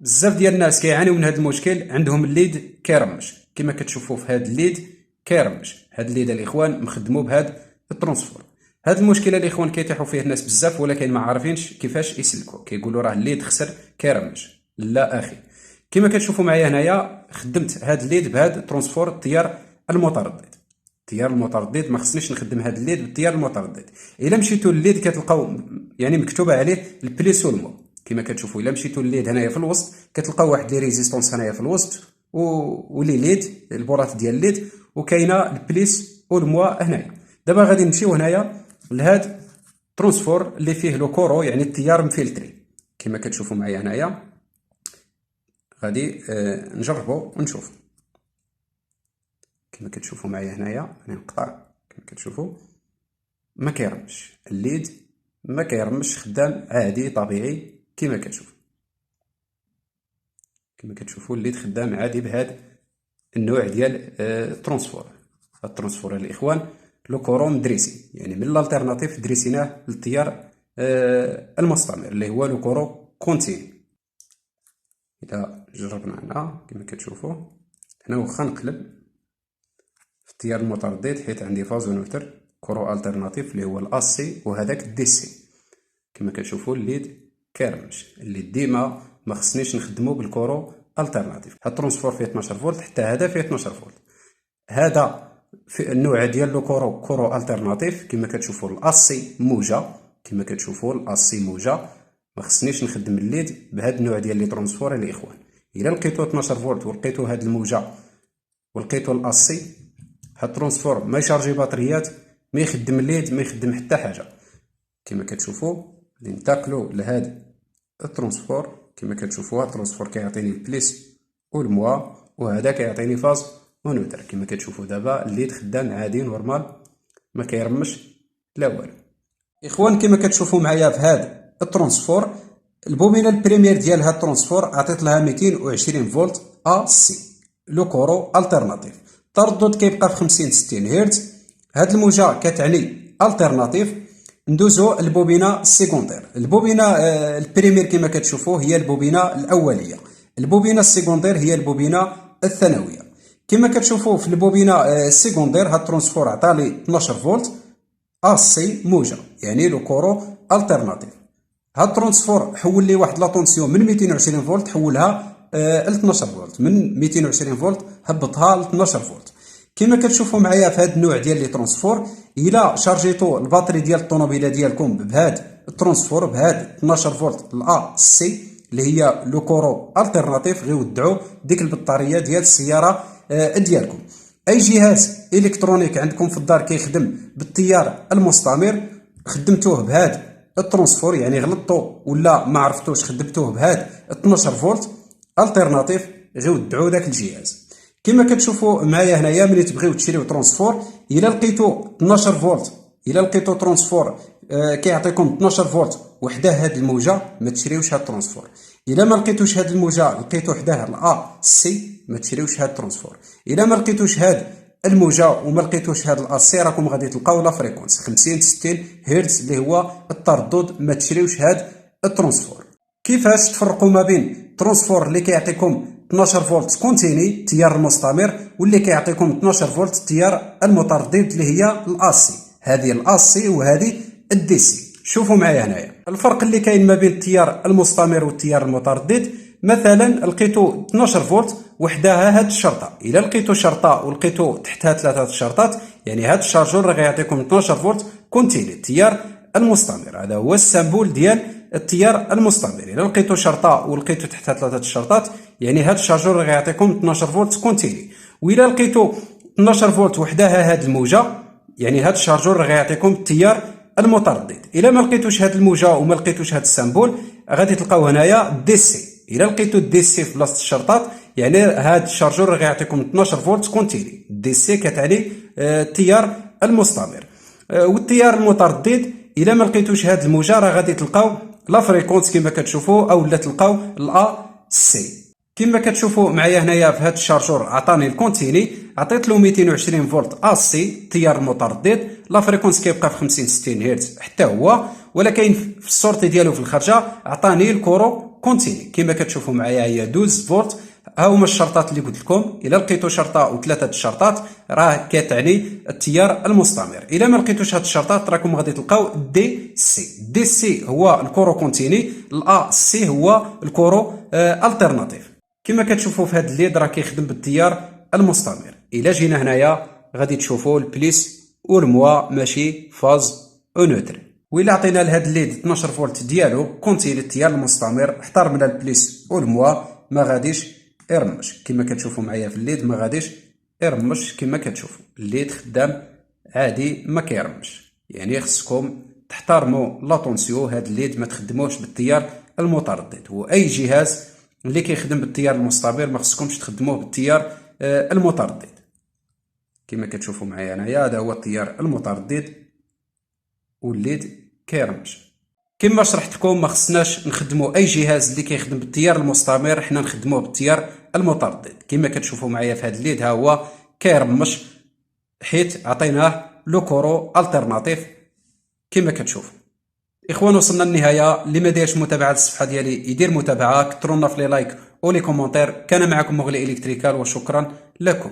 بزاف ديال الناس كيعانيو من هذا المشكل، عندهم الليد كيرمش كما كتشوفوا في هذا الليد كيرمش. هذا الليد الاخوان مخدمو بهذا الترانسفور. هذا المشكله الاخوان كيطيحوا فيه الناس بزاف، ولكن ما عارفينش كيفاش يسلكوا. كيقولوا راه الليد خسر كيرمش. لا اخي، كما كتشوفوا معايا هنايا خدمت هذا الليد بهذا الترانسفور التيار المتردد. التيار المتردد ما خصنيش نخدم هذا الليد بالتيار المتردد. الا مشيتوا للليد كتلقاو يعني مكتوبه عليه البليس والمو كما كتشوفوا. الا مشيتوا للليد هنايا في الوسط كتلقاو واحد لي ريزيستونس هنايا في الوسط ولي ليد البورات ديال الليد، وكاينه البليس والموا هنايا. دابا غادي نمشيو هنايا لهاد ترانسفور اللي فيه لو كورو يعني التيار مفلتري كما كتشوفوا معايا هنايا. غادي نجربوا ونشوف كما كتشوفوا معايا هنايا. نقطع كما كتشوفوا ما كيرمش الليد، ما كيرمش، خدام عادي طبيعي كما كتشوفوا. كما كتشوفوا الليد خدام عادي بهذا النوع ديال الترانسفور. هاد الترانسفور الاخوان لو كورو مدريسي، يعني من الالتيرناتيف دريسيناه للتيار المستمر اللي هو لو كورو كونتيني. اذا جربنا هنا كما كتشوفوا هنا واخا نقلب في التيار المتردد حيت عندي فاز ونوتر كورو التيرناتيف اللي هو الاسي وهذاك الدي سي. كما كتشوفوا الليد كيرمش. الليد ديما ما خصنيش نخدمو بالكورو التيرناتيف. هاد الترانسفور فيه 12 فولت، حتى هذا فيه 12 فولت. هذا في النوع ديال لو كورو التيرناتيف كما كتشوفوا الاسي موجه. كما كتشوفوا الاسي موجه، ما خصنيش نخدم الليد بهذا النوع ديال لي ترانسفور الاخوان. الا لقيتو 12 فولت ولقيتو هاد الموجه ولقيتو الاسي، هاد الترانسفور ما يشارجي بطاريات، ما يخدم الليد، ما يخدم حتى حاجه. كما كتشوفوا غادي ننتقلوا لهذا الترانسفور. كما كتشوفوا هاد الترانسفور كيعطيني البليس والموا، وهذا كيعطيني فاز ونوتر. كما كتشوفوا دابا الليد خدام عادي نورمال، ما كيرمش لا والو. اخوان كما كتشوفوا معايا في هذا الترانسفور البوبينه البريمير ديال هذا الترانسفور عطيت لها 220 فولت ا سي لو كورو التيرناتيف. التردد كيبقى في 50 60 هرتز. هاد الموجه كتعني التيرناتيف. ندوزو البوبينه السيكوندير. البوبينه البريمير كما كتشوفوا هي البوبينه الاوليه، البوبينه السيكوندير هي البوبينه الثانويه. كما كتشوفوا في البوبينه السيكوندير هاد الترانسفور عطالي 12 فولت اسي موجه يعني لو كورو التيرناتيف. هاد الترانسفور حول لي واحد لاطونسيون من 220 فولت حولها ل 12 فولت، من 220 فولت هبطها ل 12 فولت. كما كتشوفوا معايا في هذا النوع ديال لي ترانسفور الا شارجيتو الباتري ديال الطوموبيله ديالكم بهذا الترانسفور بهذا 12 فولت لا سي اللي هي لو كورو التيرناتيف، غيودعوا ديك البطاريه ديال السياره ديالكم. اي جهاز الكترونيك عندكم في الدار كيخدم بالتيار المستمر خدمتوه بهذا الترانسفور، يعني غلطتوا ولا ما عرفتوش خدمتوه بهذا 12 فولت التيرناتيف، غيودعوا داك الجهاز. كما كتشوفوا معايا هنايا ملي تبغيو تشريو ترانسفور الا لقيتو 12 فولت، الا لقيتو ترانسفور كيعطيكم 12 فولت وحده هاد الموجه ما تشريوش هاد الترانسفور. الا ما لقيتوش هاد الموجه لقيتو حداه الا سي ما تشريوش هاد الترانسفور. الا ما لقيتوش هاد الموجه وما لقيتوش هاد الاسي راكم غادي تلقاو لا فريكونس 50 60 هرتز اللي هو التردد، ما تشريوش هاد الترانسفور. كيفاش تفرقوا ما بين الترانسفور اللي كيعطيكم 12 فولت كونتيني التيار المستمر واللي كيعطيكم 12 فولت التيار المتردد اللي هي الاسي؟ هذه الاسي وهذه الدي سي. شوفوا معايا هنايا الفرق اللي كاين ما بين التيار المستمر والتيار المتردد. مثلا لقيتو 12 فولت وحدها هاد الشرطه، الا لقيتو شرطه ولقيتو تحتها ثلاثه شرطات يعني هاد الشارجور راه غيعطيكم 12 فولت كونتيني التيار المستمر. هذا هو السامبول ديال التيار المستمر. الا لقيتو شرطه ولقيتو تحتها ثلاثه الشرطات يعني هاد الشارجور راه غيعطيكم 12 فولت كونتيني. والا لقيتو 12 فولت وحدها هاد الموجه يعني هاد الشارجور راه غيعطيكم التيار المتردد. الا ما لقيتوش هاد الموجه وما لقيتوش هاد السامبول غادي تلقاو هنايا دي سي. الا لقيتو دي سي في بلاصه الشرطات يعني هاد الشارجور راه غيعطيكم 12 فولت كونتيني. دي سي كتعني التيار المستمر. والتيار المتردد الا ما لقيتوش هاد الموجه راه غادي تلقاو لا فريكونس كما كتشوفوا او لا تلقاو لا سي. كما كتشوفوا معايا هنايا في هاد الشارجور عطاني الكونتيني، عطيت له 220 فولت اسي تيار متردد، لا فريكونس كيبقى في 50 60 هرتز حتى هو، ولكن في السورتي ديالو في الخارجه عطاني الكورو كونتيني. كما كتشوفوا معايا هي 12 فولت. ها هما الشرطات اللي قلت لكم. الا لقيتوا شرطه وثلاثه الشرطات راه كتعني التيار المستمر. الا ما لقيتوش هاد الشرطات راكم غادي تلقاو دي سي. دي سي هو الكورو كونتيني، الا سي هو الكورو الترناتيف. كما كتشوفوا في هاد الليد راه كيخدم بالتيار المستمر. الا جينا هنايا غادي تشوفوا البليس والموا ماشي فاز او نوتر. وإلا عطينا لهاد الليد 12 فولت ديالو كونتيني التيار المستمر، احترمنا البليس والموا ما غاديش يرمش. كما كتشوفوا معايا في الليد ما غاديش يرمش. كما كتشوفوا الليد خدام عادي ما كيرمش. يعني خصكم تحترموا لاتونسيو، هاد الليد ما تخدموش بالتيار المتردد. واي جهاز اللي كيخدم بالتيار المستمر ما خصكمش تخدموه بالتيار المتردد. كما كتشوفوا معايا هنايا هذا هو التيار المتردد والليد كيرمش. كما شرحت لكم ما خصناش نخدموا اي جهاز اللي كيخدم بالتيار المستمر، حنا نخدموه بالتيار المتردد. كما كتشوفوا معايا في هذا الليد ها هو كيرمش حيت عطيناه لو كورو الترناتيف. كما كتشوفوا اخوان وصلنا للنهايه. اللي ما دايرش متابعه الصفحه ديالي يدير متابعه، كثرونا في لي لايك ولي كومونتير. كان معكم مغلي الكتريكال وشكرا لكم.